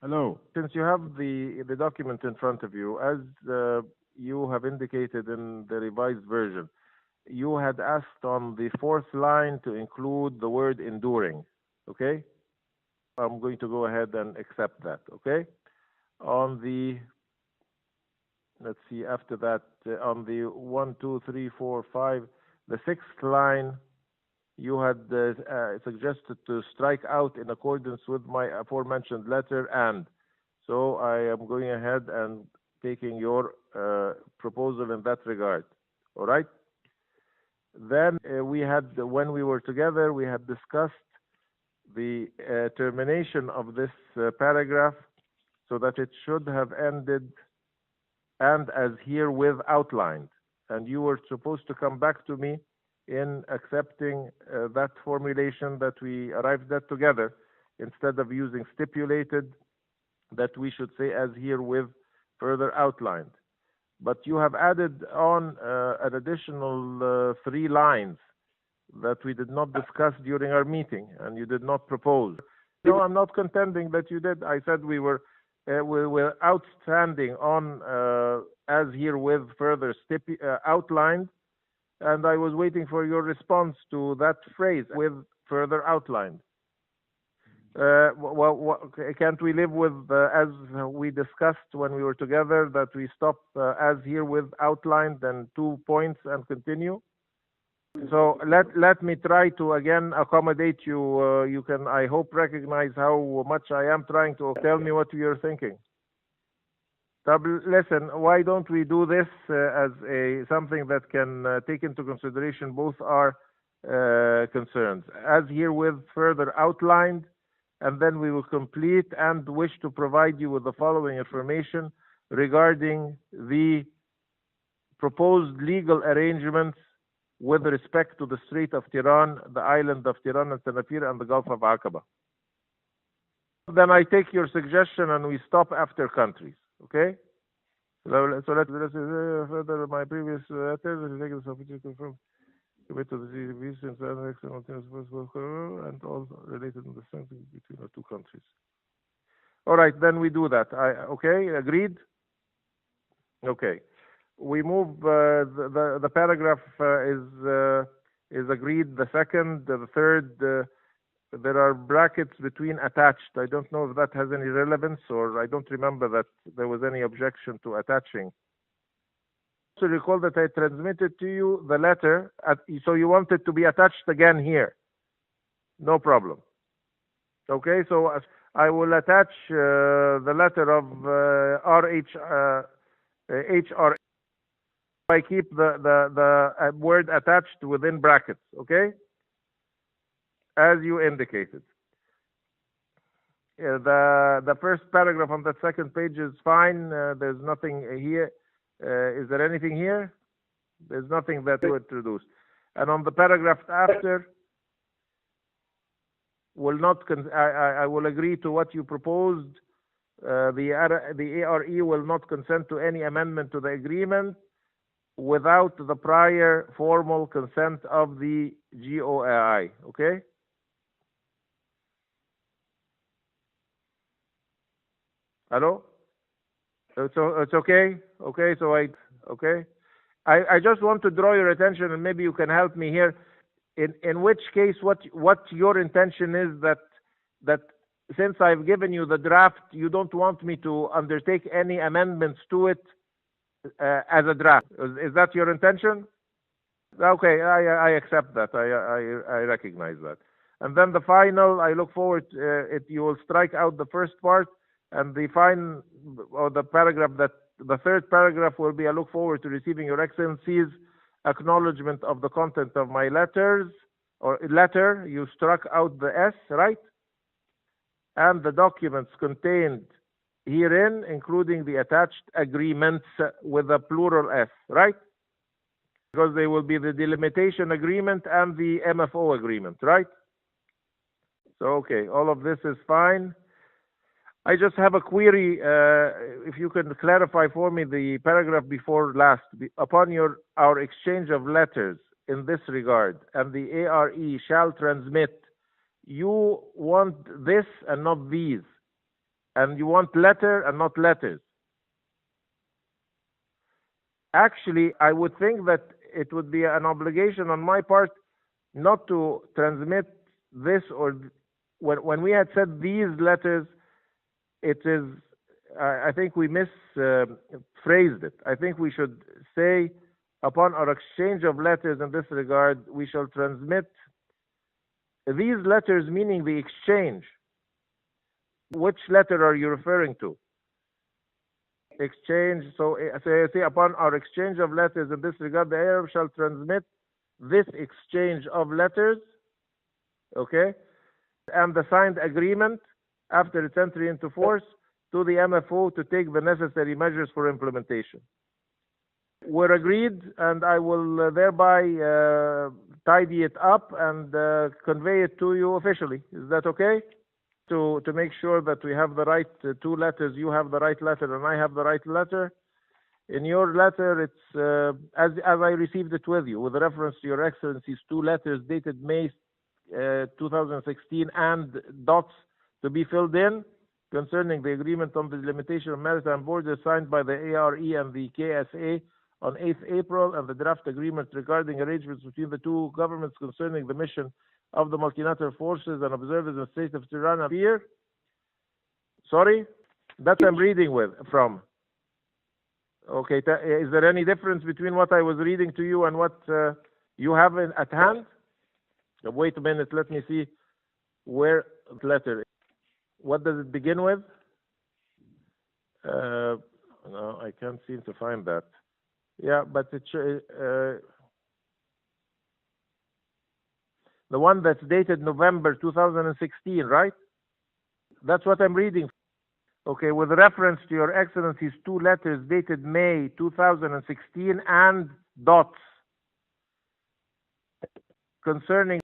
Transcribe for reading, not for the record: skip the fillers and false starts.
Hello. Since you have the document in front of you, as you have indicated in the revised version, you had asked on the fourth line to include the word enduring. Okay? I'm going to go ahead and accept that. Okay? On the, let's see, after that, on the 1, 2, 3, 4, 5, the sixth line, you had suggested to strike out in accordance with my aforementioned letter and. So I am going ahead and taking your proposal in that regard. All right? Then we had, when we were together, we had discussed the termination of this paragraph so that it should have ended and as herewith outlined. And you were supposed to come back to me in accepting that formulation that we arrived at together, instead of using stipulated, that we should say as herewith further outlined. But you have added on an additional 3 lines that we did not discuss during our meeting, and you did not propose. No, I'm not contending that you did. I said we were outstanding on as herewith further outlined, and I was waiting for your response to that phrase, with further outlined. Can't we live with, as we discussed when we were together, that we stop as herewith outlined and 2 points and continue? So let me try to again accommodate you. You can, I hope, recognize how much I am trying to tell me what you're thinking. Listen, why don't we do this as something that can take into consideration both our concerns, as herewith further outlined, and then we will complete and wish to provide you with the following information regarding the proposed legal arrangements with respect to the Strait of Tiran, the island of Tiran and Wصنافير, and the Gulf of Aqaba. Then I take your suggestion and we stop after countries. Okay? So let's further my previous letters. Take this opportunity to confirm commit to the GDP since and all related understanding between the 2 countries. All right, then we do that. Okay, agreed? Okay. We move, the paragraph is agreed. The second, the third, there are brackets between attached. I don't know if that has any relevance, or I don't remember that there was any objection to attaching. So recall that I transmitted to you the letter, so you want it to be attached again here. No problem. Okay, so I will attach the letter of HR. I keep the word attached within brackets, okay? As you indicated. The first paragraph on that second page is fine. There's nothing here. Is there anything here? There's nothing that you introduce. And on the paragraph after, I will agree to what you proposed. The ARE will not consent to any amendment to the agreement without the prior formal consent of the GOAI. Okay? Hello? It's okay? Okay, so I just want to draw your attention, and maybe you can help me here. In which case, what your intention is that since I've given you the draft, you don't want me to undertake any amendments to it as a draft. Is that your intention? Okay, I accept that. I recognize that. And then the final, I look forward. You will strike out the first part, and the final, or the paragraph that the third paragraph will be, I look forward to receiving Your Excellency's acknowledgement of the content of my letters, or letter. You struck out the S, right? And the documents contained herein, including the attached agreements with a plural S, right? Because they will be the delimitation agreement and the MFO agreement, right? So, okay, all of this is fine. I just have a query. If you can clarify for me the paragraph before last. Upon our exchange of letters in this regard, and the ARE shall transmit, you want this and not these. and you want letter and not letters. Actually, I would think that it would be an obligation on my part not to transmit this, or when we had said these letters, it is, I think we misphrased it. I think we should say, upon our exchange of letters in this regard, we shall transmit these letters, meaning the exchange. Which letter are you referring to? Exchange. So say, upon our exchange of letters in this regard, the Arab shall transmit this exchange of letters, okay, and the signed agreement after its entry into force to the MFO to take the necessary measures for implementation. We're agreed, and I will thereby tidy it up and convey it to you officially. Is that okay? To make sure that we have the right two letters, you have the right letter and I have the right letter. In your letter, it's as I received it with you, with reference to Your Excellency's two letters dated May 2016 and dots to be filled in concerning the agreement on the delimitation of maritime borders signed by the ARE and the KSA on 8th April, and the draft agreement regarding arrangements between the two governments concerning the mission of the multinational forces and observers in the state of Tيران appear. Sorry? That's what I'm reading from. Okay, is there any difference between what I was reading to you and what you have at hand? Wait a minute, let me see where the letter is. What does it begin with? No, I can't seem to find that. Yeah, but it's the one that's dated November 2016, right? That's what I'm reading. Okay, with reference to Your Excellency's two letters dated May 2016 and dots concerning